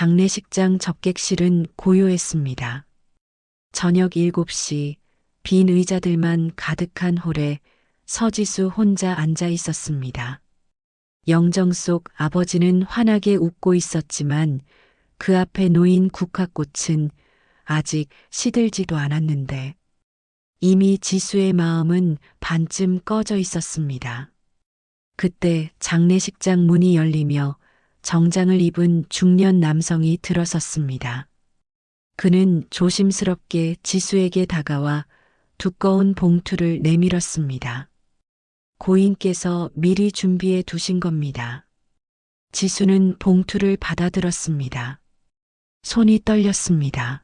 장례식장 접객실은 고요했습니다. 저녁 7시 빈 의자들만 가득한 홀에 서지수 혼자 앉아 있었습니다. 영정 속 아버지는 환하게 웃고 있었지만 그 앞에 놓인 국화꽃은 아직 시들지도 않았는데 이미 지수의 마음은 반쯤 꺼져 있었습니다. 그때 장례식장 문이 열리며 정장을 입은 중년 남성이 들어섰습니다. 그는 조심스럽게 지수에게 다가와 두꺼운 봉투를 내밀었습니다. 고인께서 미리 준비해 두신 겁니다. 지수는 봉투를 받아들었습니다. 손이 떨렸습니다.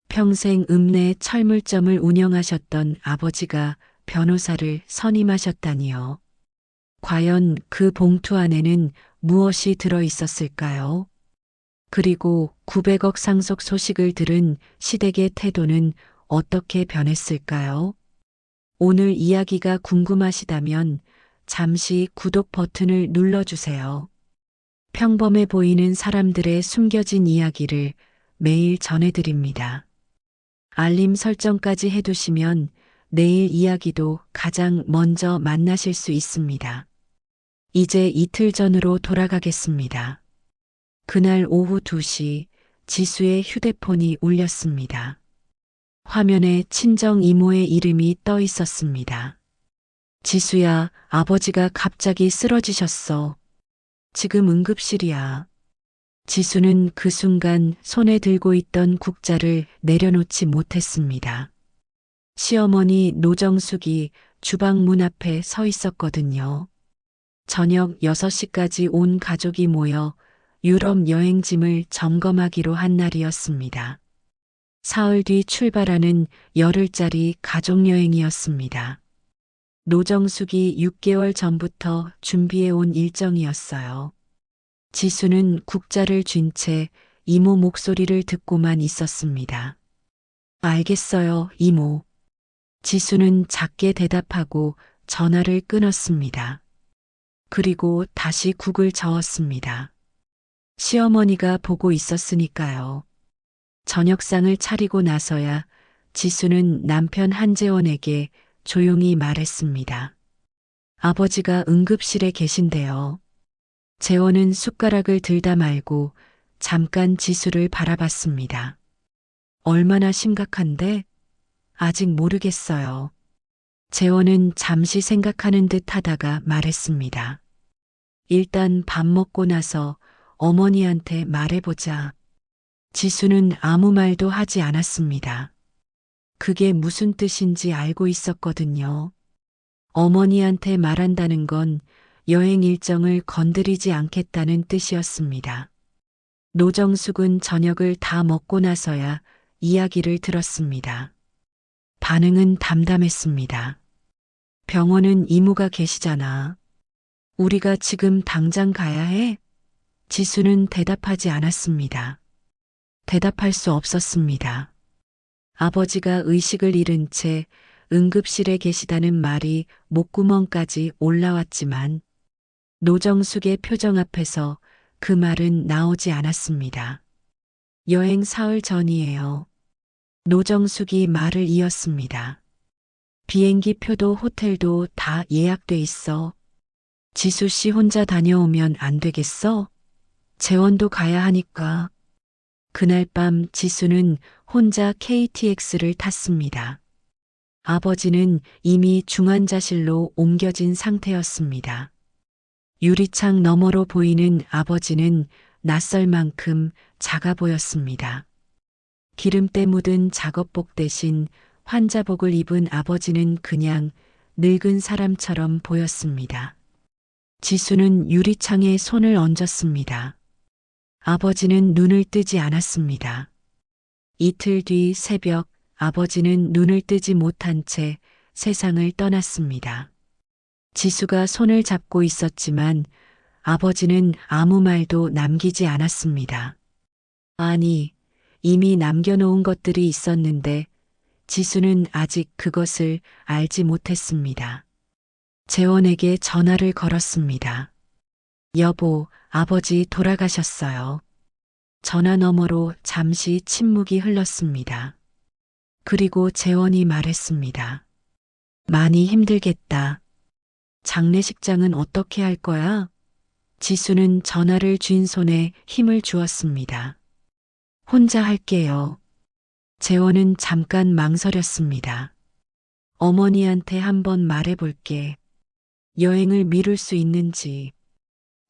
평생 읍내 철물점을 운영하셨던 아버지가 변호사를 선임하셨다니요. 과연 그 봉투 안에는 무엇이 들어 있었을까요? 그리고 900억 상속 소식을 들은 시댁의 태도는 어떻게 변했을까요? 오늘 이야기가 궁금하시다면 잠시 구독 버튼을 눌러주세요. 평범해 보이는 사람들의 숨겨진 이야기를 매일 전해드립니다. 알림 설정까지 해두시면 내일 이야기도 가장 먼저 만나실 수 있습니다. 이제 이틀 전으로 돌아가겠습니다. 그날 오후 2시 지수의 휴대폰이 울렸습니다. 화면에 친정 이모의 이름이 떠 있었습니다. 지수야, 아버지가 갑자기 쓰러지셨어. 지금 응급실이야. 지수는 그 순간 손에 들고 있던 국자를 내려놓지 못했습니다. 시어머니 노정숙이 주방 문 앞에 서 있었거든요. 저녁 6시까지 온 가족이 모여 유럽 여행짐을 점검하기로 한 날이었습니다. 사흘 뒤 출발하는 열흘짜리 가족여행이었습니다. 노정숙이 6개월 전부터 준비해 온 일정이었어요. 지수는 국자를 쥔 채 이모 목소리를 듣고만 있었습니다. 알겠어요, 이모. 지수는 작게 대답하고 전화를 끊었습니다. 그리고 다시 국을 저었습니다. 시어머니가 보고 있었으니까요. 저녁상을 차리고 나서야 지수는 남편 한재원에게 조용히 말했습니다. 아버지가 응급실에 계신데요. 재원은 숟가락을 들다 말고 잠깐 지수를 바라봤습니다. 얼마나 심각한데? 아직 모르겠어요. 재원은 잠시 생각하는 듯 하다가 말했습니다. 일단 밥 먹고 나서 어머니한테 말해보자. 지수는 아무 말도 하지 않았습니다. 그게 무슨 뜻인지 알고 있었거든요. 어머니한테 말한다는 건 여행 일정을 건드리지 않겠다는 뜻이었습니다. 노정숙은 저녁을 다 먹고 나서야 이야기를 들었습니다. 반응은 담담했습니다. 병원은 이모가 계시잖아. 우리가 지금 당장 가야 해? 지수는 대답하지 않았습니다. 대답할 수 없었습니다. 아버지가 의식을 잃은 채 응급실에 계시다는 말이 목구멍까지 올라왔지만 노정숙의 표정 앞에서 그 말은 나오지 않았습니다. 여행 사흘 전이에요. 노정숙이 말을 이었습니다. 비행기 표도 호텔도 다 예약돼 있어. 지수 씨 혼자 다녀오면 안 되겠어? 재원도 가야 하니까. 그날 밤 지수는 혼자 KTX를 탔습니다. 아버지는 이미 중환자실로 옮겨진 상태였습니다. 유리창 너머로 보이는 아버지는 낯설 만큼 작아 보였습니다. 기름때 묻은 작업복 대신 환자복을 입은 아버지는 그냥 늙은 사람처럼 보였습니다. 지수는 유리창에 손을 얹었습니다. 아버지는 눈을 뜨지 않았습니다. 이틀 뒤 새벽 아버지는 눈을 뜨지 못한 채 세상을 떠났습니다. 지수가 손을 잡고 있었지만 아버지는 아무 말도 남기지 않았습니다. 아니, 이미 남겨놓은 것들이 있었는데 지수는 아직 그것을 알지 못했습니다. 재원에게 전화를 걸었습니다. 여보, 아버지 돌아가셨어요. 전화 너머로 잠시 침묵이 흘렀습니다. 그리고 재원이 말했습니다. 많이 힘들겠다. 장례식장은 어떻게 할 거야? 지수는 전화를 쥔 손에 힘을 주었습니다. 혼자 할게요. 재원은 잠깐 망설였습니다. 어머니한테 한번 말해볼게. 여행을 미룰 수 있는지.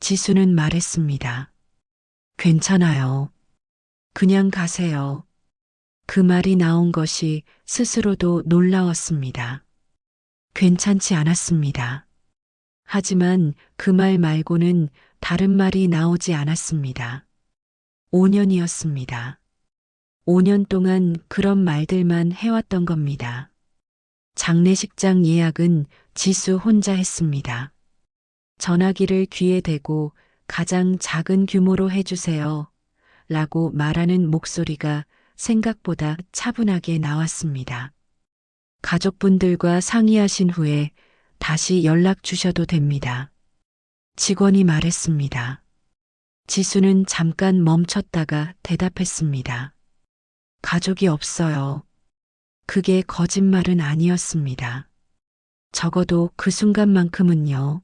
지수는 말했습니다. 괜찮아요. 그냥 가세요. 그 말이 나온 것이 스스로도 놀라웠습니다. 괜찮지 않았습니다. 하지만 그 말 말고는 다른 말이 나오지 않았습니다. 5년이었습니다. 5년 동안 그런 말들만 해왔던 겁니다. 장례식장 예약은 지수 혼자 했습니다. 전화기를 귀에 대고 가장 작은 규모로 해주세요. 라고 말하는 목소리가 생각보다 차분하게 나왔습니다. 가족분들과 상의하신 후에 다시 연락 주셔도 됩니다. 직원이 말했습니다. 지수는 잠깐 멈췄다가 대답했습니다. 가족이 없어요. 그게 거짓말은 아니었습니다. 적어도 그 순간만큼은요.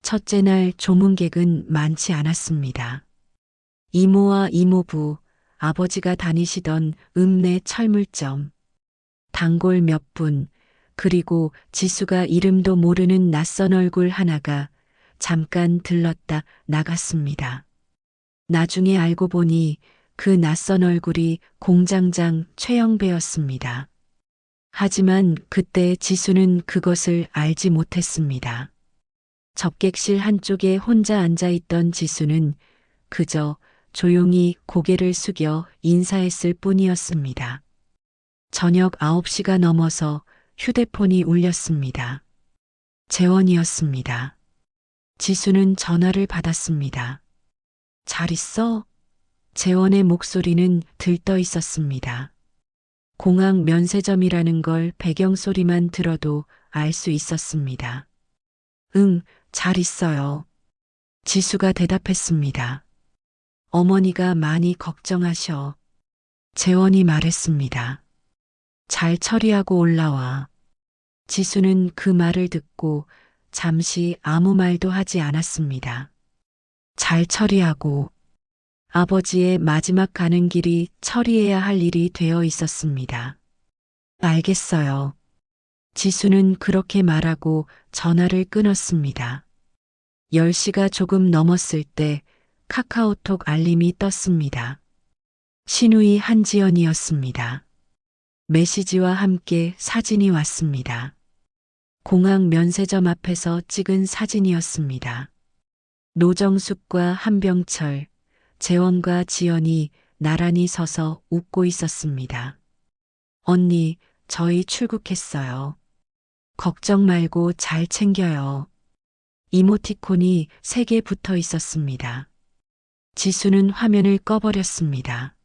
첫째 날 조문객은 많지 않았습니다. 이모와 이모부, 아버지가 다니시던 읍내 철물점, 단골 몇 분, 그리고 지수가 이름도 모르는 낯선 얼굴 하나가 잠깐 들렀다 나갔습니다. 나중에 알고 보니 그 낯선 얼굴이 공장장 최영배였습니다. 하지만 그때 지수는 그것을 알지 못했습니다. 접객실 한쪽에 혼자 앉아있던 지수는 그저 조용히 고개를 숙여 인사했을 뿐이었습니다. 저녁 9시가 넘어서 휴대폰이 울렸습니다. 재원이었습니다. 지수는 전화를 받았습니다. 잘 있어? 재원의 목소리는 들떠 있었습니다. 공항 면세점이라는 걸 배경소리만 들어도 알 수 있었습니다. 응, 잘 있어요. 지수가 대답했습니다. 어머니가 많이 걱정하셔. 재원이 말했습니다. 잘 처리하고 올라와. 지수는 그 말을 듣고 잠시 아무 말도 하지 않았습니다. 잘 처리하고 아버지의 마지막 가는 길이 처리해야 할 일이 되어 있었습니다. 알겠어요. 지수는 그렇게 말하고 전화를 끊었습니다. 10시가 조금 넘었을 때 카카오톡 알림이 떴습니다. 신우이 한지연이었습니다. 메시지와 함께 사진이 왔습니다. 공항 면세점 앞에서 찍은 사진이었습니다. 노정숙과 한병철, 재원과 지연이 나란히 서서 웃고 있었습니다. 언니, 저희 출국했어요. 걱정 말고 잘 챙겨요. 이모티콘이 3개 붙어 있었습니다. 지수는 화면을 꺼버렸습니다.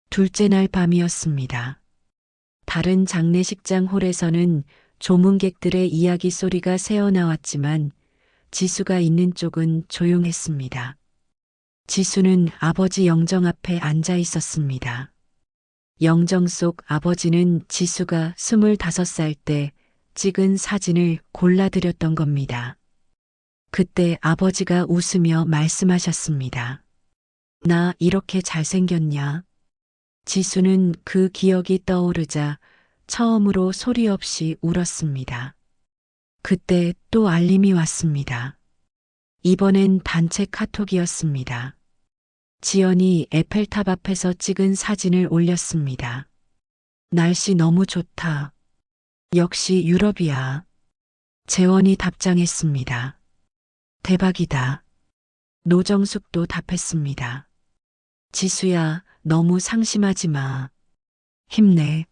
둘째 날 밤이었습니다. 다른 장례식장 홀에서는 조문객들의 이야기 소리가 새어나왔지만 지수가 있는 쪽은 조용했습니다. 지수는 아버지 영정 앞에 앉아 있었습니다. 영정 속 아버지는 지수가 25살 때 찍은 사진을 골라드렸던 겁니다. 그때 아버지가 웃으며 말씀하셨습니다. 나 이렇게 잘생겼냐? 지수는 그 기억이 떠오르자 처음으로 소리 없이 울었습니다. 그때 또 알림이 왔습니다. 이번엔 단체 카톡이었습니다. 지연이 에펠탑 앞에서 찍은 사진을 올렸습니다. 날씨 너무 좋다. 역시 유럽이야. 재원이 답장했습니다. 대박이다. 노정숙도 답했습니다. 지수야, 너무 상심하지 마. 힘내.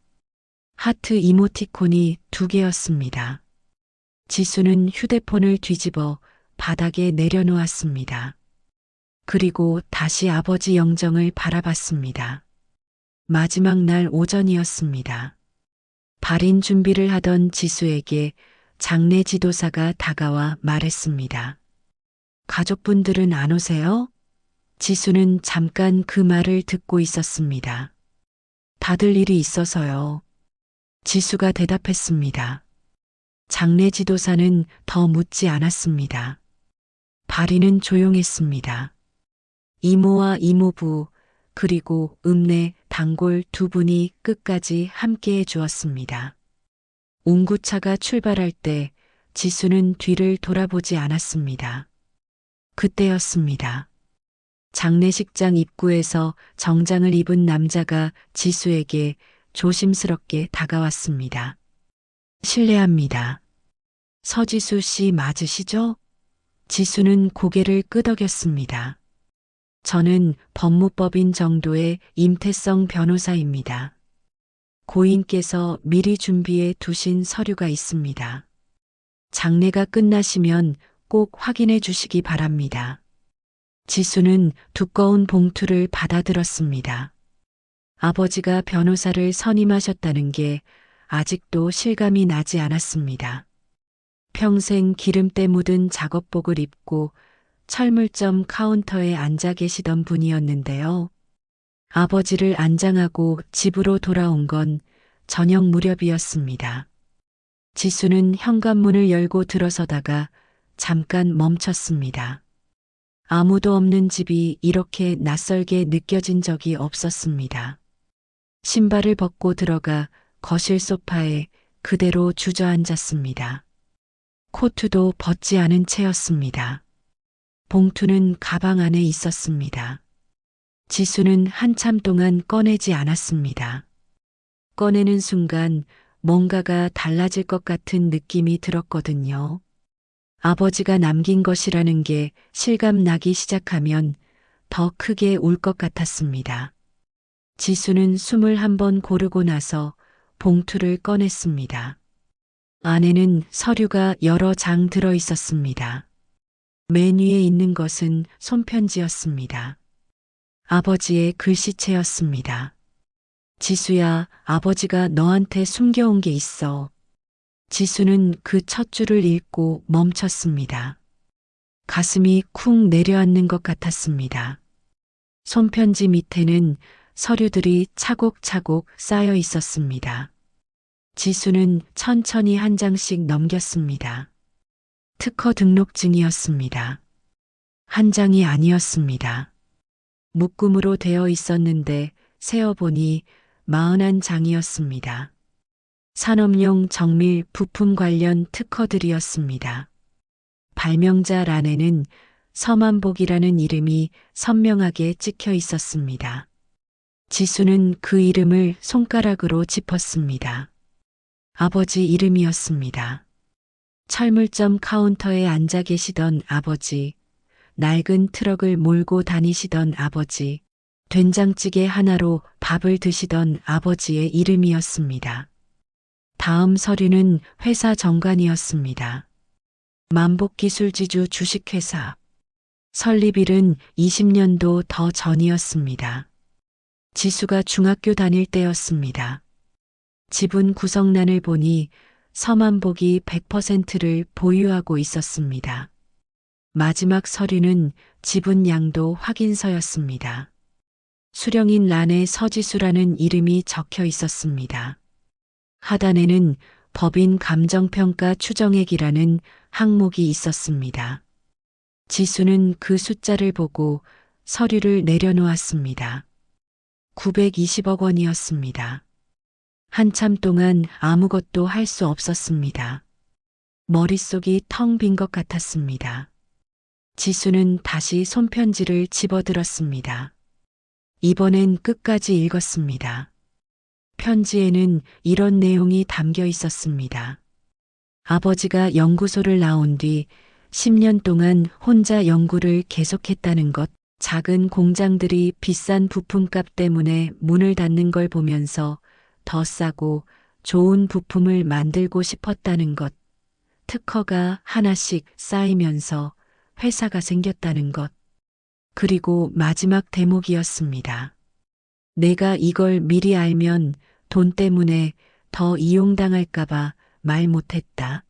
하트 이모티콘이 2개였습니다. 지수는 휴대폰을 뒤집어 바닥에 내려놓았습니다. 그리고 다시 아버지 영정을 바라봤습니다. 마지막 날 오전이었습니다. 발인 준비를 하던 지수에게 장례 지도사가 다가와 말했습니다. 가족분들은 안 오세요? 지수는 잠깐 그 말을 듣고 있었습니다. 받을 일이 있어서요. 지수가 대답했습니다. 장례 지도사는 더 묻지 않았습니다. 발이는 조용했습니다. 이모와 이모부, 그리고 읍내 단골 두 분이 끝까지 함께해 주었습니다. 운구차가 출발할 때 지수는 뒤를 돌아보지 않았습니다. 그때였습니다. 장례식장 입구에서 정장을 입은 남자가 지수에게 조심스럽게 다가왔습니다. 실례합니다. 서지수 씨 맞으시죠? 지수는 고개를 끄덕였습니다. 저는 법무법인 정도의 임태성 변호사입니다. 고인께서 미리 준비해 두신 서류가 있습니다. 장례가 끝나시면 꼭 확인해 주시기 바랍니다. 지수는 두꺼운 봉투를 받아들었습니다. 아버지가 변호사를 선임하셨다는 게 아직도 실감이 나지 않았습니다. 평생 기름때 묻은 작업복을 입고 철물점 카운터에 앉아 계시던 분이었는데요. 아버지를 안장하고 집으로 돌아온 건 저녁 무렵이었습니다. 지수는 현관문을 열고 들어서다가 잠깐 멈췄습니다. 아무도 없는 집이 이렇게 낯설게 느껴진 적이 없었습니다. 신발을 벗고 들어가 거실 소파에 그대로 주저앉았습니다. 코트도 벗지 않은 채였습니다. 봉투는 가방 안에 있었습니다. 지수는 한참 동안 꺼내지 않았습니다. 꺼내는 순간 뭔가가 달라질 것 같은 느낌이 들었거든요. 아버지가 남긴 것이라는 게 실감 나기 시작하면 더 크게 울 것 같았습니다. 지수는 숨을 한번 고르고 나서 봉투를 꺼냈습니다. 안에는 서류가 여러 장 들어 있었습니다. 맨 위에 있는 것은 손편지였습니다. 아버지의 글씨체였습니다. 지수야, 아버지가 너한테 숨겨온 게 있어. 지수는 그 첫 줄을 읽고 멈췄습니다. 가슴이 쿵 내려앉는 것 같았습니다. 손편지 밑에는 서류들이 차곡차곡 쌓여 있었습니다. 지수는 천천히 한 장씩 넘겼습니다. 특허 등록증이었습니다. 한 장이 아니었습니다. 묶음으로 되어 있었는데 세어보니 41장이었습니다. 산업용 정밀 부품 관련 특허들이었습니다. 발명자란에는 서만복이라는 이름이 선명하게 찍혀 있었습니다. 지수는 그 이름을 손가락으로 짚었습니다. 아버지 이름이었습니다. 철물점 카운터에 앉아 계시던 아버지, 낡은 트럭을 몰고 다니시던 아버지, 된장찌개 하나로 밥을 드시던 아버지의 이름이었습니다. 다음 서류는 회사 정관이었습니다. 만복기술지주 주식회사. 설립일은 20년도 더 전이었습니다. 지수가 중학교 다닐 때였습니다. 지분 구성란을 보니 서만복이 100%를 보유하고 있었습니다. 마지막 서류는 지분 양도 확인서였습니다. 수령인 란에 서지수라는 이름이 적혀 있었습니다. 하단에는 법인 감정평가 추정액이라는 항목이 있었습니다. 지수는 그 숫자를 보고 서류를 내려놓았습니다. 920억 원이었습니다. 한참 동안 아무것도 할 수 없었습니다. 머릿속이 텅 빈 것 같았습니다. 지수는 다시 손편지를 집어들었습니다. 이번엔 끝까지 읽었습니다. 편지에는 이런 내용이 담겨 있었습니다. 아버지가 연구소를 나온 뒤 10년 동안 혼자 연구를 계속했다는 것, 작은 공장들이 비싼 부품값 때문에 문을 닫는 걸 보면서 더 싸고 좋은 부품을 만들고 싶었다는 것, 특허가 하나씩 쌓이면서 회사가 생겼다는 것, 그리고 마지막 대목이었습니다. 내가 이걸 미리 알면 돈 때문에 더 이용당할까봐 말 못했다.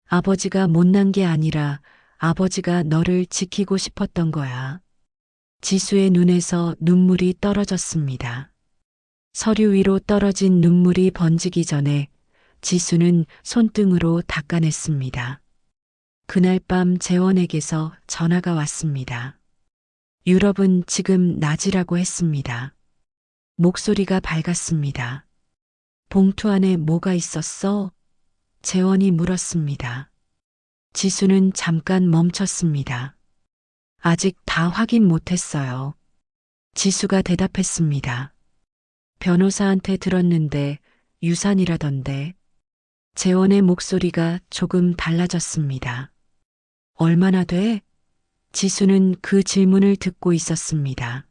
아버지가 못난 게 아니라 아버지가 너를 지키고 싶었던 거야. 지수의 눈에서 눈물이 떨어졌습니다. 서류 위로 떨어진 눈물이 번지기 전에 지수는 손등으로 닦아냈습니다. 그날 밤 재원에게서 전화가 왔습니다. 유럽은 지금 낮이라고 했습니다. 목소리가 밝았습니다. 봉투 안에 뭐가 있었어? 재원이 물었습니다. 지수는 잠깐 멈췄습니다. 아직 다 확인 못했어요. 지수가 대답했습니다. 변호사한테 들었는데 유산이라던데. 재원의 목소리가 조금 달라졌습니다. 얼마나 돼? 지수는 그 질문을 듣고 있었습니다.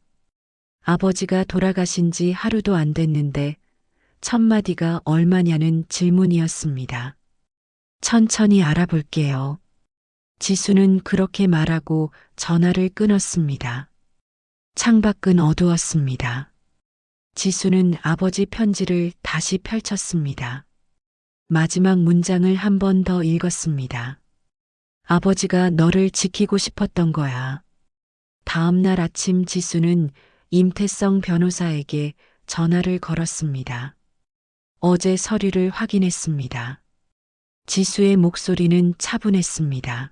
아버지가 돌아가신 지 하루도 안 됐는데 첫 마디가 얼마냐는 질문이었습니다. 천천히 알아볼게요. 지수는 그렇게 말하고 전화를 끊었습니다. 창밖은 어두웠습니다. 지수는 아버지 편지를 다시 펼쳤습니다. 마지막 문장을 한 번 더 읽었습니다. 아버지가 너를 지키고 싶었던 거야. 다음 날 아침 지수는 임태성 변호사에게 전화를 걸었습니다. 어제 서류를 확인했습니다. 지수의 목소리는 차분했습니다.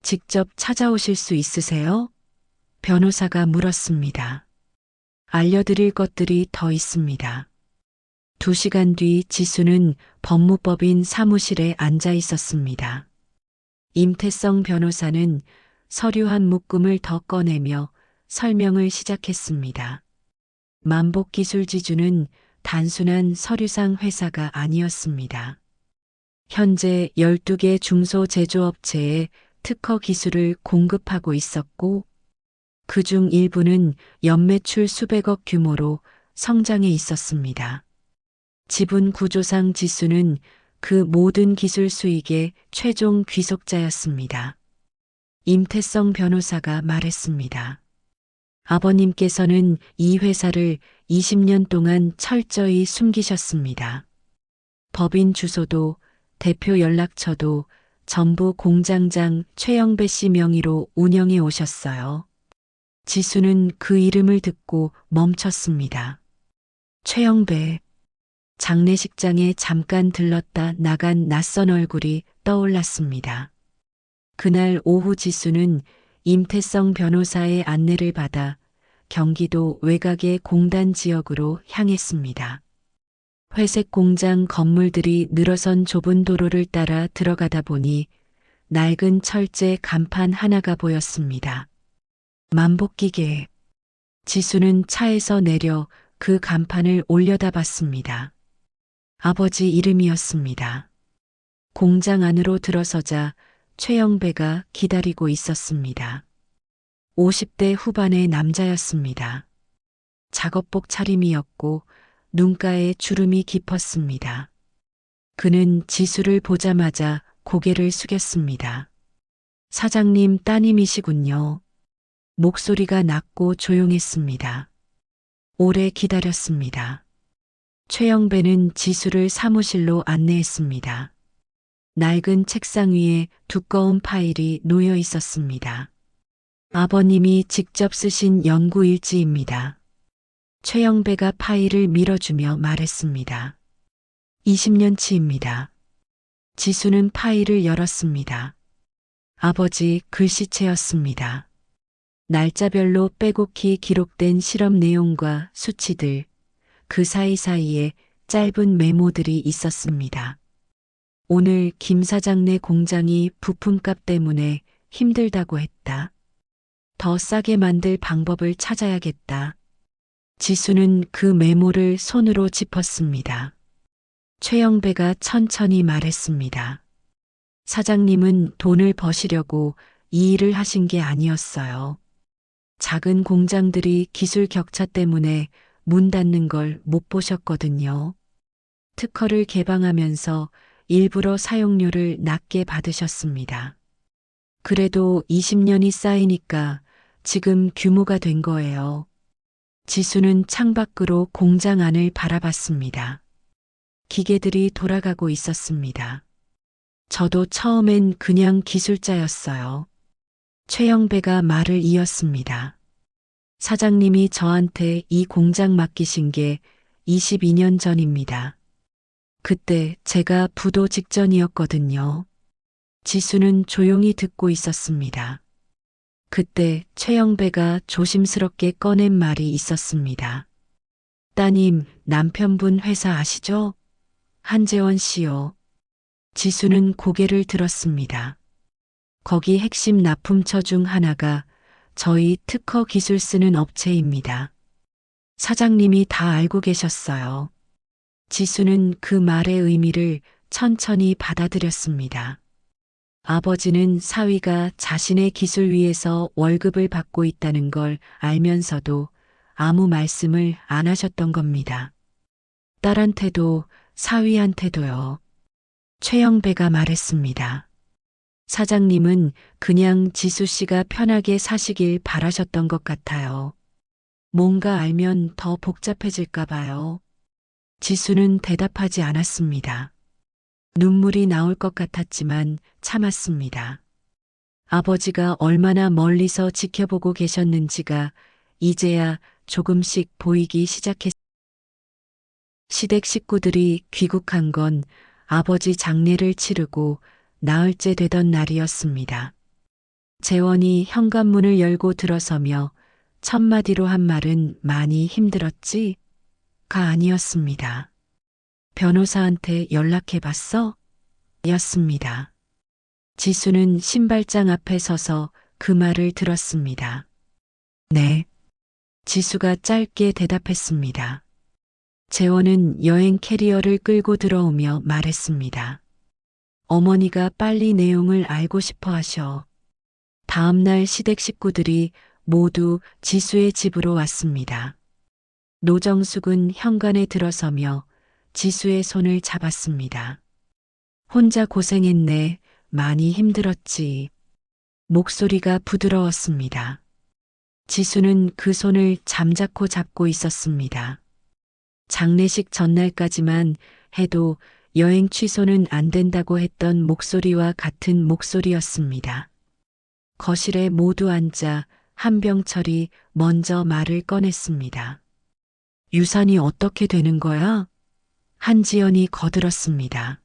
직접 찾아오실 수 있으세요? 변호사가 물었습니다. 알려드릴 것들이 더 있습니다. 2시간 뒤 지수는 법무법인 사무실에 앉아 있었습니다. 임태성 변호사는 서류 한 묶음을 더 꺼내며 설명을 시작했습니다. 만복기술지주는 단순한 서류상 회사가 아니었습니다. 현재 12개 중소제조업체에 특허 기술을 공급하고 있었고 그중 일부는 연매출 수백억 규모로 성장해 있었습니다. 지분 구조상 지수는 그 모든 기술 수익의 최종 귀속자였습니다. 임태성 변호사가 말했습니다. 아버님께서는 이 회사를 20년 동안 철저히 숨기셨습니다. 법인 주소도 대표 연락처도 전부 공장장 최영배 씨 명의로 운영해 오셨어요. 지수는 그 이름을 듣고 멈췄습니다. 최영배. 장례식장에 잠깐 들렀다 나간 낯선 얼굴이 떠올랐습니다. 그날 오후 지수는 임태성 변호사의 안내를 받아 경기도 외곽의 공단 지역으로 향했습니다. 회색 공장 건물들이 늘어선 좁은 도로를 따라 들어가다 보니 낡은 철제 간판 하나가 보였습니다. 만복기계. 지수는 차에서 내려 그 간판을 올려다봤습니다. 아버지 이름이었습니다. 공장 안으로 들어서자 최영배가 기다리고 있었습니다. 50대 후반의 남자였습니다. 작업복 차림이었고 눈가에 주름이 깊었습니다. 그는 지수를 보자마자 고개를 숙였습니다. 사장님 따님이시군요. 목소리가 낮고 조용했습니다. 오래 기다렸습니다. 최영배는 지수를 사무실로 안내했습니다. 낡은 책상 위에 두꺼운 파일이 놓여 있었습니다. 아버님이 직접 쓰신 연구 일지입니다. 최영배가 파일을 밀어주며 말했습니다. 20년치입니다. 지수는 파일을 열었습니다. 아버지 글씨체였습니다. 날짜별로 빼곡히 기록된 실험 내용과 수치들, 그 사이사이에 짧은 메모들이 있었습니다. 오늘 김 사장네 공장이 부품값 때문에 힘들다고 했다. 더 싸게 만들 방법을 찾아야겠다. 지수는 그 메모를 손으로 짚었습니다. 최영배가 천천히 말했습니다. 사장님은 돈을 버시려고 이 일을 하신 게 아니었어요. 작은 공장들이 기술 격차 때문에 문 닫는 걸 못 보셨거든요. 특허를 개방하면서 일부러 사용료를 낮게 받으셨습니다. 그래도 20년이 쌓이니까 지금 규모가 된 거예요. 지수는 창밖으로 공장 안을 바라봤습니다. 기계들이 돌아가고 있었습니다. 저도 처음엔 그냥 기술자였어요. 최영배가 말을 이었습니다. 사장님이 저한테 이 공장 맡기신 게 22년 전입니다. 그때 제가 부도 직전이었거든요. 지수는 조용히 듣고 있었습니다. 그때 최영배가 조심스럽게 꺼낸 말이 있었습니다. 따님, 남편분 회사 아시죠? 한재원 씨요. 지수는 고개를 들었습니다. 거기 핵심 납품처 중 하나가 저희 특허 기술 쓰는 업체입니다. 사장님이 다 알고 계셨어요. 지수는 그 말의 의미를 천천히 받아들였습니다. 아버지는 사위가 자신의 기술 위에서 월급을 받고 있다는 걸 알면서도 아무 말씀을 안 하셨던 겁니다. 딸한테도 사위한테도요. 최영배가 말했습니다. 사장님은 그냥 지수 씨가 편하게 사시길 바라셨던 것 같아요. 뭔가 알면 더 복잡해질까 봐요. 지수는 대답하지 않았습니다. 눈물이 나올 것 같았지만 참았습니다. 아버지가 얼마나 멀리서 지켜보고 계셨는지가 이제야 조금씩 보이기 시작했습니다. 시댁 식구들이 귀국한 건 아버지 장례를 치르고 나흘째 되던 날이었습니다. 재원이 현관문을 열고 들어서며 첫마디로 한 말은 많이 힘들었지? 가 아니었습니다. 변호사한테 연락해봤어? 였습니다. 지수는 신발장 앞에 서서 그 말을 들었습니다. 네. 지수가 짧게 대답했습니다. 재원은 여행 캐리어를 끌고 들어오며 말했습니다. 어머니가 빨리 내용을 알고 싶어 하셔. 다음날 시댁 식구들이 모두 지수의 집으로 왔습니다. 노정숙은 현관에 들어서며 지수의 손을 잡았습니다. 혼자 고생했네. 많이 힘들었지. 목소리가 부드러웠습니다. 지수는 그 손을 잠자코 잡고 있었습니다. 장례식 전날까지만 해도 여행 취소는 안 된다고 했던 목소리와 같은 목소리였습니다. 거실에 모두 앉아 한병철이 먼저 말을 꺼냈습니다. 유산이 어떻게 되는 거야? 한지연이 거들었습니다.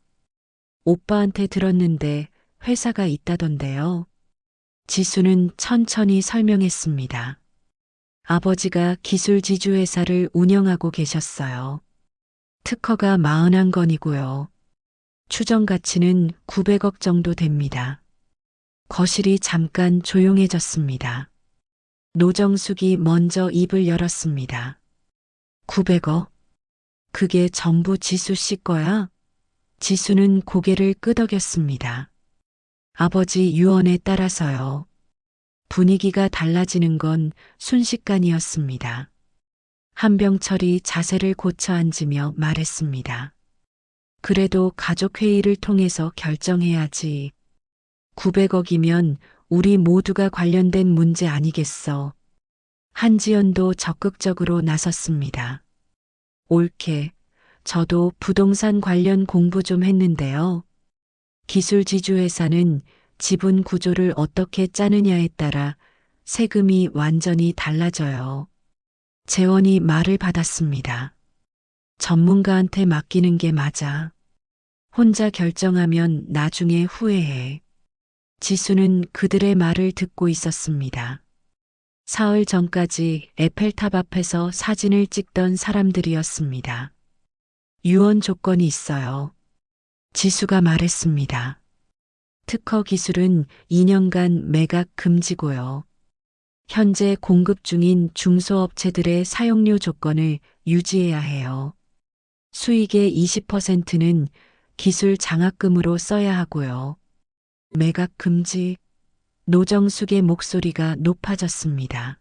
오빠한테 들었는데 회사가 있다던데요. 지수는 천천히 설명했습니다. 아버지가 기술지주회사를 운영하고 계셨어요. 특허가 41건이고요. 추정 가치는 900억 정도 됩니다. 거실이 잠깐 조용해졌습니다. 노정숙이 먼저 입을 열었습니다. 900억? 그게 전부 지수 씨 거야? 지수는 고개를 끄덕였습니다. 아버지 유언에 따라서요. 분위기가 달라지는 건 순식간이었습니다. 한병철이 자세를 고쳐 앉으며 말했습니다. 그래도 가족회의를 통해서 결정해야지. 900억이면 우리 모두가 관련된 문제 아니겠어. 한지연도 적극적으로 나섰습니다. 옳게. 저도 부동산 관련 공부 좀 했는데요. 기술지주회사는 지분 구조를 어떻게 짜느냐에 따라 세금이 완전히 달라져요. 재원이 말을 받았습니다. 전문가한테 맡기는 게 맞아. 혼자 결정하면 나중에 후회해. 지수는 그들의 말을 듣고 있었습니다. 사흘 전까지 에펠탑 앞에서 사진을 찍던 사람들이었습니다. 유언 조건이 있어요. 지수가 말했습니다. 특허 기술은 2년간 매각 금지고요. 현재 공급 중인 중소업체들의 사용료 조건을 유지해야 해요. 수익의 20%는 기술 장학금으로 써야 하고요. 매각 금지. 노정숙의 목소리가 높아졌습니다.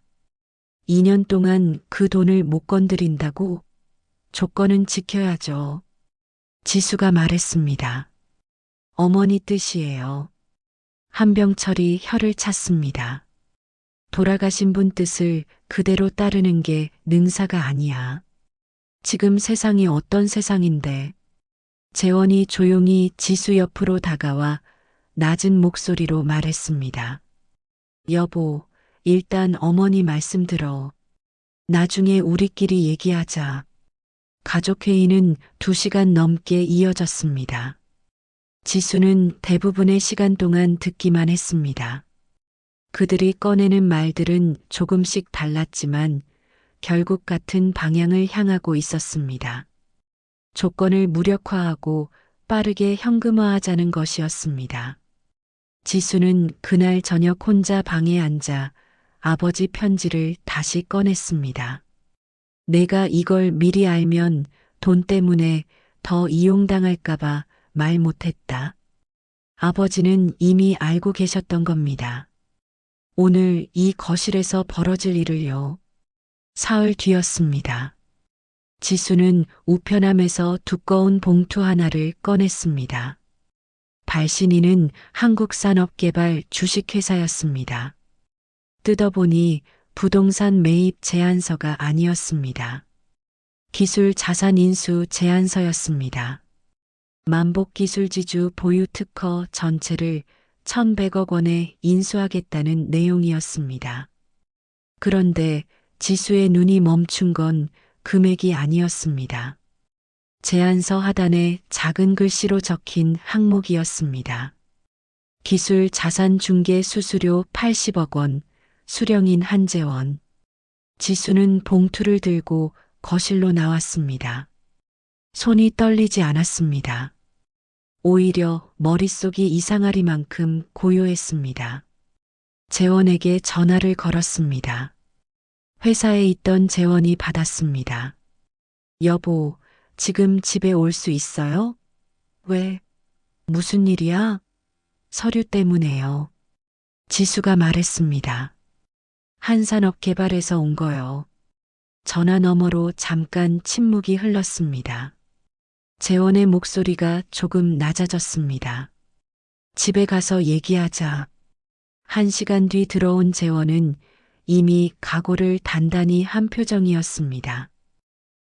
2년 동안 그 돈을 못 건드린다고? 조건은 지켜야죠. 지수가 말했습니다. 어머니 뜻이에요. 한병철이 혀를 찼습니다. 돌아가신 분 뜻을 그대로 따르는 게 능사가 아니야. 지금 세상이 어떤 세상인데. 재원이 조용히 지수 옆으로 다가와 낮은 목소리로 말했습니다. 여보, 일단 어머니 말씀 들어. 나중에 우리끼리 얘기하자. 가족회의는 2시간 넘게 이어졌습니다. 지수는 대부분의 시간 동안 듣기만 했습니다. 그들이 꺼내는 말들은 조금씩 달랐지만 결국 같은 방향을 향하고 있었습니다. 조건을 무력화하고 빠르게 현금화하자는 것이었습니다. 지수는 그날 저녁 혼자 방에 앉아 아버지 편지를 다시 꺼냈습니다. 내가 이걸 미리 알면 돈 때문에 더 이용당할까봐 말 못했다. 아버지는 이미 알고 계셨던 겁니다. 오늘 이 거실에서 벌어질 일을요. 사흘 뒤였습니다. 지수는 우편함에서 두꺼운 봉투 하나를 꺼냈습니다. 발신인은 한국산업개발 주식회사였습니다. 뜯어보니 부동산 매입 제안서가 아니었습니다. 기술 자산 인수 제안서였습니다. 만복기술지주 보유 특허 전체를 1,100억 원에 인수하겠다는 내용이었습니다. 그런데 지수의 눈이 멈춘 건 금액이 아니었습니다. 제안서 하단에 작은 글씨로 적힌 항목이었습니다. 기술 자산 중개 수수료 80억 원, 수령인 한재원. 지수는 봉투를 들고 거실로 나왔습니다. 손이 떨리지 않았습니다. 오히려 머릿속이 이상하리만큼 고요했습니다. 재원에게 전화를 걸었습니다. 회사에 있던 재원이 받았습니다. 여보, 지금 집에 올 수 있어요? 왜? 무슨 일이야? 서류 때문에요. 지수가 말했습니다. 한산업개발에서 온 거요. 전화 너머로 잠깐 침묵이 흘렀습니다. 재원의 목소리가 조금 낮아졌습니다. 집에 가서 얘기하자. 1시간 뒤 들어온 재원은 이미 각오를 단단히 한 표정이었습니다.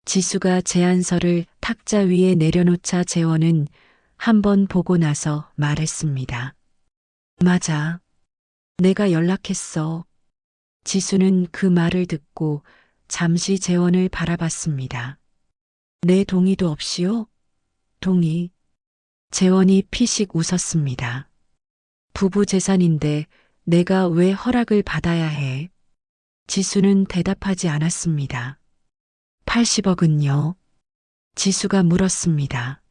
지수가 제안서를 탁자 위에 내려놓자 재원은 한번 보고 나서 말했습니다. 맞아. 내가 연락했어. 지수는 그 말을 듣고 잠시 재원을 바라봤습니다. 내 동의도 없이요? 동의. 재원이 피식 웃었습니다. 부부 재산인데 내가 왜 허락을 받아야 해? 지수는 대답하지 않았습니다. 80억은요? 지수가 물었습니다.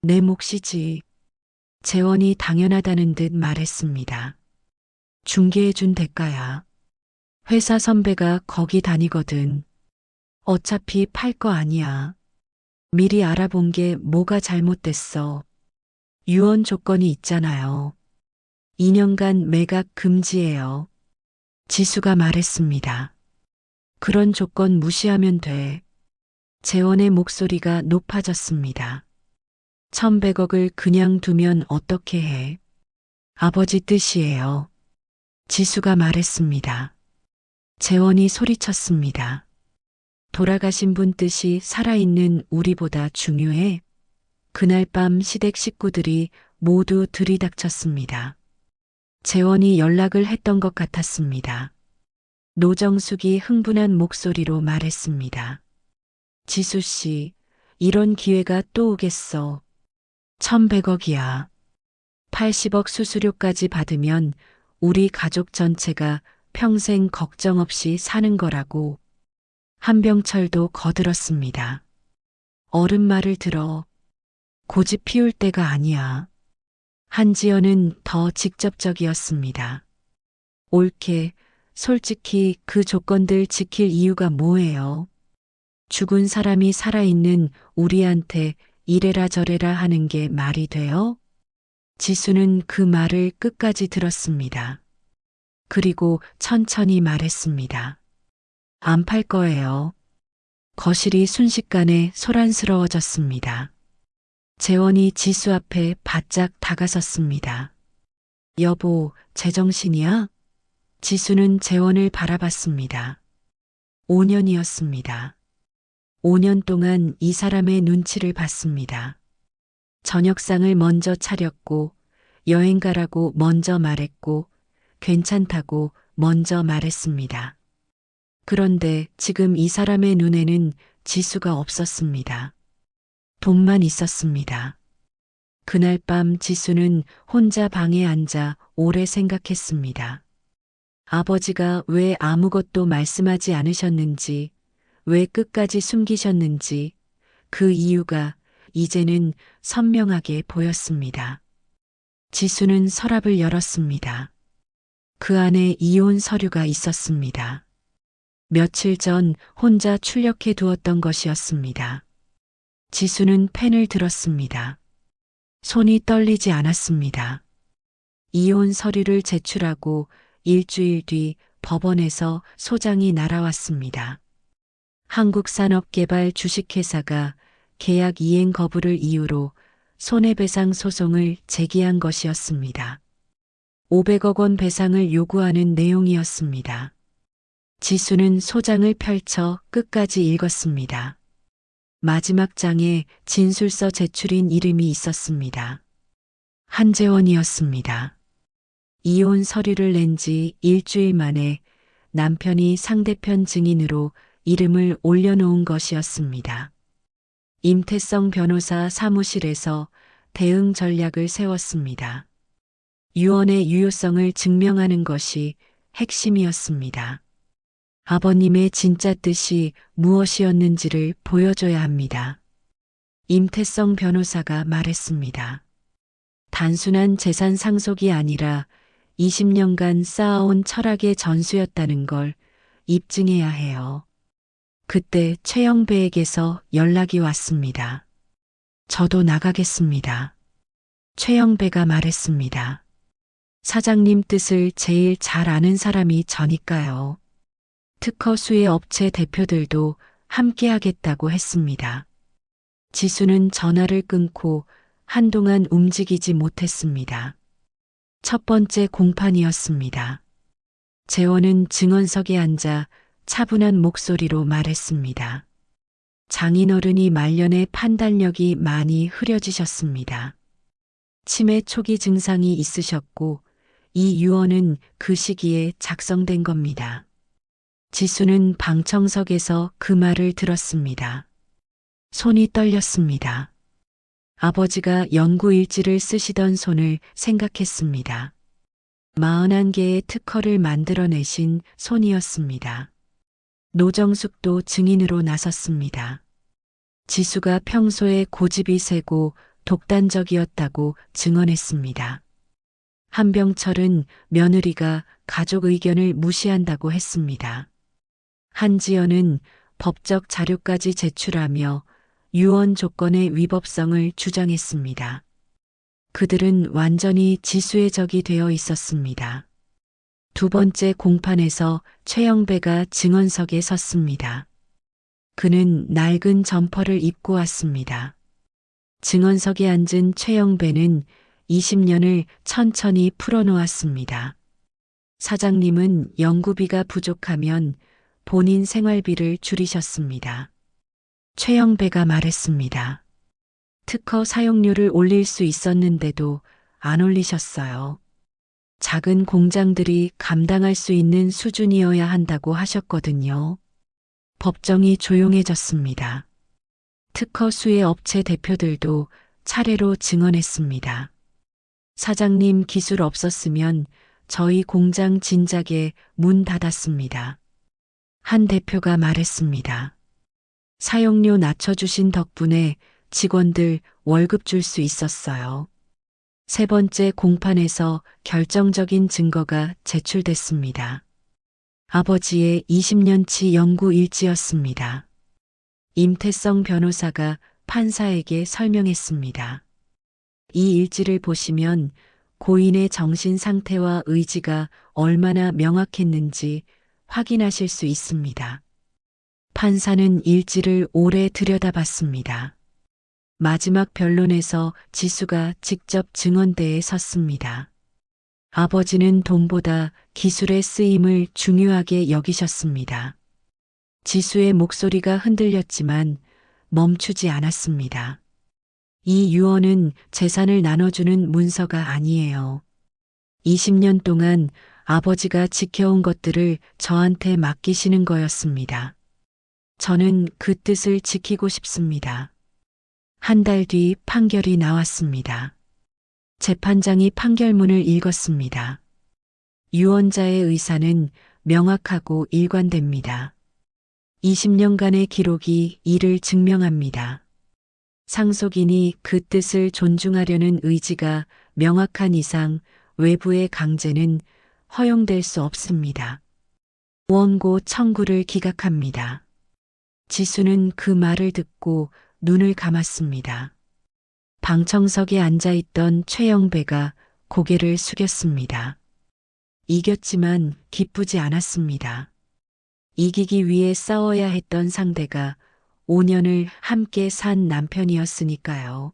내 몫이지. 재원이 당연하다는 듯 말했습니다. 중개해준 대가야. 회사 선배가 거기 다니거든. 어차피 팔 거 아니야. 미리 알아본 게 뭐가 잘못됐어. 유언 조건이 있잖아요. 2년간 매각 금지예요. 지수가 말했습니다. 그런 조건 무시하면 돼. 재원의 목소리가 높아졌습니다. 1,100억을 그냥 두면 어떻게 해? 아버지 뜻이에요. 지수가 말했습니다. 재원이 소리쳤습니다. 돌아가신 분 뜻이 살아있는 우리보다 중요해? 그날 밤 시댁 식구들이 모두 들이닥쳤습니다. 재원이 연락을 했던 것 같았습니다. 노정숙이 흥분한 목소리로 말했습니다. 지수 씨, 이런 기회가 또 오겠어. 1,100억이야. 80억 수수료까지 받으면 우리 가족 전체가 평생 걱정 없이 사는 거라고. 한병철도 거들었습니다. 어른 말을 들어. 고집 피울 때가 아니야. 한지연은 더 직접적이었습니다. 옳게, 솔직히 그 조건들 지킬 이유가 뭐예요? 죽은 사람이 살아있는 우리한테 이래라 저래라 하는 게 말이 돼요? 지수는 그 말을 끝까지 들었습니다. 그리고 천천히 말했습니다. 안 팔 거예요. 거실이 순식간에 소란스러워졌습니다. 재원이 지수 앞에 바짝 다가섰습니다. 여보, 제정신이야? 지수는 재원을 바라봤습니다. 5년이었습니다. 5년 동안 이 사람의 눈치를 봤습니다. 저녁상을 먼저 차렸고, 여행 가라고 먼저 말했고, 괜찮다고 먼저 말했습니다. 그런데 지금 이 사람의 눈에는 지수가 없었습니다. 돈만 있었습니다. 그날 밤 지수는 혼자 방에 앉아 오래 생각했습니다. 아버지가 왜 아무것도 말씀하지 않으셨는지, 왜 끝까지 숨기셨는지, 그 이유가 이제는 선명하게 보였습니다. 지수는 서랍을 열었습니다. 그 안에 이혼 서류가 있었습니다. 며칠 전 혼자 출력해 두었던 것이었습니다. 지수는 펜을 들었습니다. 손이 떨리지 않았습니다. 이혼 서류를 제출하고 일주일 뒤 법원에서 소장이 날아왔습니다. 한국산업개발 주식회사가 계약 이행 거부를 이유로 손해배상 소송을 제기한 것이었습니다. 500억 원 배상을 요구하는 내용이었습니다. 지수는 소장을 펼쳐 끝까지 읽었습니다. 마지막 장에 진술서 제출인 이름이 있었습니다. 한재원이었습니다. 이혼 서류를 낸 지 일주일 만에 남편이 상대편 증인으로 이름을 올려놓은 것이었습니다. 임태성 변호사 사무실에서 대응 전략을 세웠습니다. 유언의 유효성을 증명하는 것이 핵심이었습니다. 아버님의 진짜 뜻이 무엇이었는지를 보여줘야 합니다. 임태성 변호사가 말했습니다. 단순한 재산 상속이 아니라 20년간 쌓아온 철학의 전수였다는 걸 입증해야 해요. 그때 최영배에게서 연락이 왔습니다. 저도 나가겠습니다. 최영배가 말했습니다. 사장님 뜻을 제일 잘 아는 사람이 저니까요. 특허 수혜 업체 대표들도 함께 하겠다고 했습니다. 지수는 전화를 끊고 한동안 움직이지 못했습니다. 첫 번째 공판이었습니다. 재원은 증언석에 앉아 차분한 목소리로 말했습니다. 장인어른이 말년에 판단력이 많이 흐려지셨습니다. 치매 초기 증상이 있으셨고 이 유언은 그 시기에 작성된 겁니다. 지수는 방청석에서 그 말을 들었습니다. 손이 떨렸습니다. 아버지가 연구일지를 쓰시던 손을 생각했습니다. 41개의 특허를 만들어내신 손이었습니다. 노정숙도 증인으로 나섰습니다. 지수가 평소에 고집이 세고 독단적이었다고 증언했습니다. 한병철은 며느리가 가족 의견을 무시한다고 했습니다. 한지연은 법적 자료까지 제출하며 유언 조건의 위법성을 주장했습니다. 그들은 완전히 지수의 적이 되어 있었습니다. 두 번째 공판에서 최영배가 증언석에 섰습니다. 그는 낡은 점퍼를 입고 왔습니다. 증언석에 앉은 최영배는 20년을 천천히 풀어놓았습니다. 사장님은 연구비가 부족하면 본인 생활비를 줄이셨습니다. 최영배가 말했습니다. 특허 사용료를 올릴 수 있었는데도 안 올리셨어요. 작은 공장들이 감당할 수 있는 수준이어야 한다고 하셨거든요. 법정이 조용해졌습니다. 특허 수혜 업체 대표들도 차례로 증언했습니다. 사장님 기술 없었으면 저희 공장 진작에 문 닫았습니다. 한 대표가 말했습니다. 사용료 낮춰주신 덕분에 직원들 월급 줄 수 있었어요. 세 번째 공판에서 결정적인 증거가 제출됐습니다. 아버지의 20년치 연구 일지였습니다. 임태성 변호사가 판사에게 설명했습니다. 이 일지를 보시면 고인의 정신 상태와 의지가 얼마나 명확했는지 확인하실 수 있습니다. 판사는 일지를 오래 들여다봤습니다. 마지막 변론에서 지수가 직접 증언대에 섰습니다. 아버지는 돈보다 기술의 쓰임을 중요하게 여기셨습니다. 지수의 목소리가 흔들렸지만 멈추지 않았습니다. 이 유언은 재산을 나눠주는 문서가 아니에요. 20년 동안 아버지가 지켜온 것들을 저한테 맡기시는 거였습니다. 저는 그 뜻을 지키고 싶습니다. 한 달 뒤 판결이 나왔습니다. 재판장이 판결문을 읽었습니다. 유언자의 의사는 명확하고 일관됩니다. 20년간의 기록이 이를 증명합니다. 상속인이 그 뜻을 존중하려는 의지가 명확한 이상 외부의 강제는 허용될 수 없습니다. 원고 청구를 기각합니다. 지수는 그 말을 듣고 눈을 감았습니다. 방청석에 앉아있던 최영배가 고개를 숙였습니다. 이겼지만 기쁘지 않았습니다. 이기기 위해 싸워야 했던 상대가 5년을 함께 산 남편이었으니까요.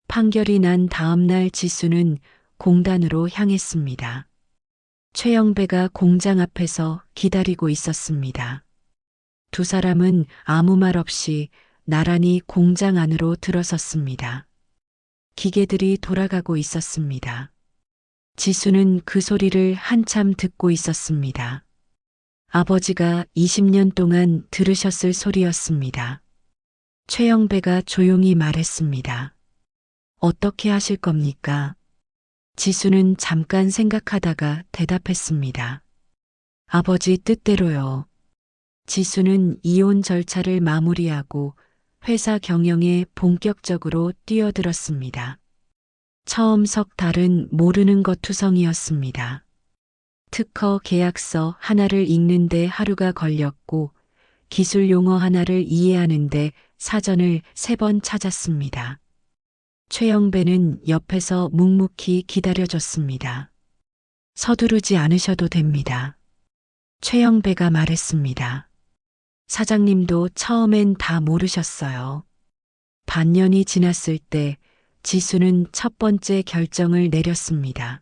판결이 난 다음 날 지수는 공단으로 향했습니다. 최영배가 공장 앞에서 기다리고 있었습니다. 두 사람은 아무 말 없이 나란히 공장 안으로 들어섰습니다. 기계들이 돌아가고 있었습니다. 지수는 그 소리를 한참 듣고 있었습니다. 아버지가 20년 동안 들으셨을 소리였습니다. 최영배가 조용히 말했습니다. 어떻게 하실 겁니까? 지수는 잠깐 생각하다가 대답했습니다. 아버지 뜻대로요. 지수는 이혼 절차를 마무리하고 회사 경영에 본격적으로 뛰어들었습니다. 처음 석 달은 모르는 것 투성이었습니다. 특허 계약서 하나를 읽는데 하루가 걸렸고 기술 용어 하나를 이해하는데 사전을 3번 찾았습니다. 최영배는 옆에서 묵묵히 기다려줬습니다. 서두르지 않으셔도 됩니다. 최영배가 말했습니다. 사장님도 처음엔 다 모르셨어요. 반년이 지났을 때 지수는 첫 번째 결정을 내렸습니다.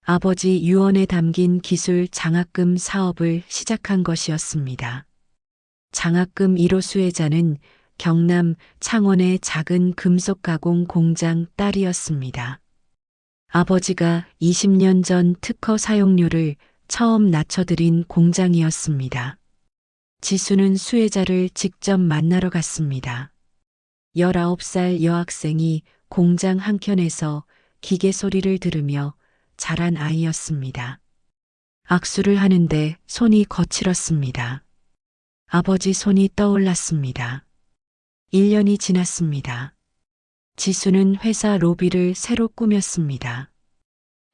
아버지 유언에 담긴 기술 장학금 사업을 시작한 것이었습니다. 장학금 1호 수혜자는 경남 창원의 작은 금속 가공 공장 딸이었습니다. 아버지가 20년 전 특허 사용료를 처음 낮춰드린 공장이었습니다. 지수는 수혜자를 직접 만나러 갔습니다. 19살 여학생이 공장 한켠에서 기계 소리를 들으며 자란 아이였습니다. 악수를 하는데 손이 거칠었습니다. 아버지 손이 떠올랐습니다. 1년이 지났습니다. 지수는 회사 로비를 새로 꾸몄습니다.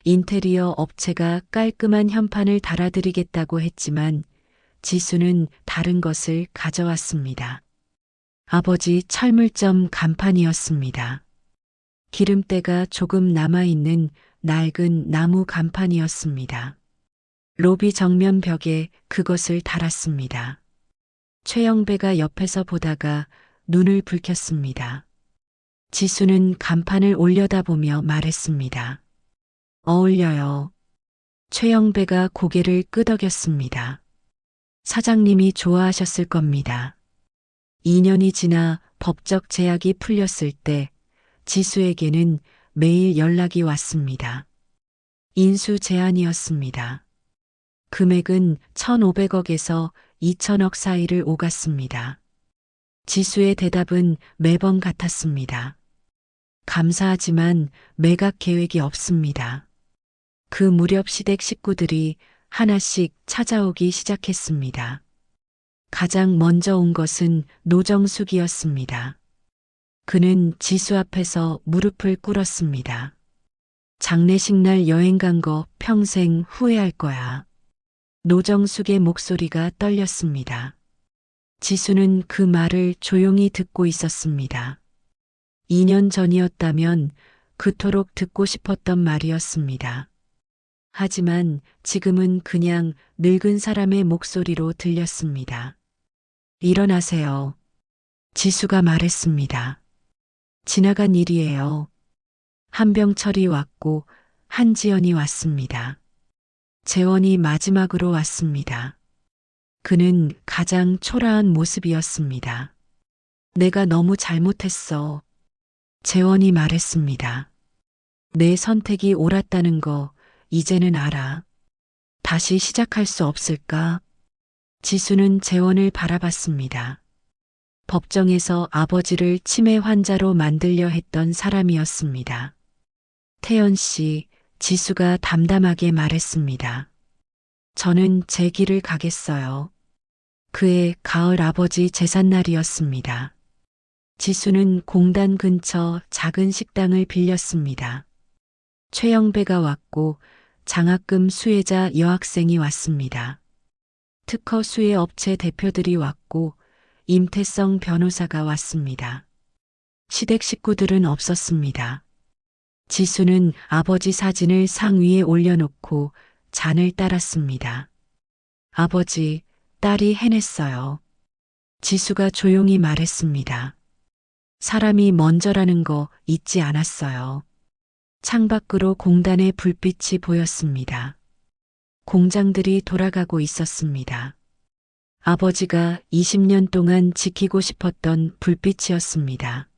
인테리어 업체가 깔끔한 현판을 달아드리겠다고 했지만 지수는 다른 것을 가져왔습니다. 아버지 철물점 간판이었습니다. 기름때가 조금 남아있는 낡은 나무 간판이었습니다. 로비 정면 벽에 그것을 달았습니다. 최영배가 옆에서 보다가 눈을 붉혔습니다. 지수는 간판을 올려다보며 말했습니다. 어울려요. 최영배가 고개를 끄덕였습니다. 사장님이 좋아하셨을 겁니다. 2년이 지나 법적 제약이 풀렸을 때 지수에게는 매일 연락이 왔습니다. 인수 제안이었습니다. 금액은 1,500억에서 2,000억 사이를 오갔습니다. 지수의 대답은 매번 같았습니다. 감사하지만 매각 계획이 없습니다. 그 무렵 시댁 식구들이 하나씩 찾아오기 시작했습니다. 가장 먼저 온 것은 노정숙이었습니다. 그는 지수 앞에서 무릎을 꿇었습니다. 장례식 날 여행 간 거 평생 후회할 거야. 노정숙의 목소리가 떨렸습니다. 지수는 그 말을 조용히 듣고 있었습니다. 2년 전이었다면 그토록 듣고 싶었던 말이었습니다. 하지만 지금은 그냥 늙은 사람의 목소리로 들렸습니다. 일어나세요. 지수가 말했습니다. 지나간 일이에요. 한병철이 왔고 한지연이 왔습니다. 재원이 마지막으로 왔습니다. 그는 가장 초라한 모습이었습니다. 내가 너무 잘못했어. 재원이 말했습니다. 내 선택이 옳았다는 거 이제는 알아. 다시 시작할 수 없을까? 지수는 재원을 바라봤습니다. 법정에서 아버지를 치매 환자로 만들려 했던 사람이었습니다. 태연 씨, 지수가 담담하게 말했습니다. 저는 제 길을 가겠어요. 그해 가을 아버지 제삿날이었습니다. 지수는 공단 근처 작은 식당을 빌렸습니다. 최영배가 왔고 장학금 수혜자 여학생이 왔습니다. 특허 수혜 업체 대표들이 왔고 임태성 변호사가 왔습니다. 시댁 식구들은 없었습니다. 지수는 아버지 사진을 상 위에 올려놓고 잔을 따랐습니다. 아버지, 딸이 해냈어요. 지수가 조용히 말했습니다. 사람이 먼저라는 거 잊지 않았어요. 창밖으로 공단의 불빛이 보였습니다. 공장들이 돌아가고 있었습니다. 아버지가 20년 동안 지키고 싶었던 불빛이었습니다.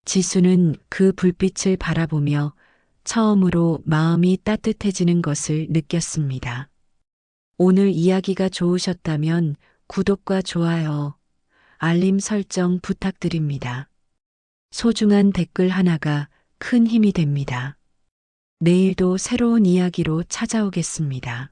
지수는 그 불빛을 바라보며 처음으로 마음이 따뜻해지는 것을 느꼈습니다. 오늘 이야기가 좋으셨다면 구독과 좋아요, 알림 설정 부탁드립니다. 소중한 댓글 하나가 큰 힘이 됩니다. 내일도 새로운 이야기로 찾아오겠습니다.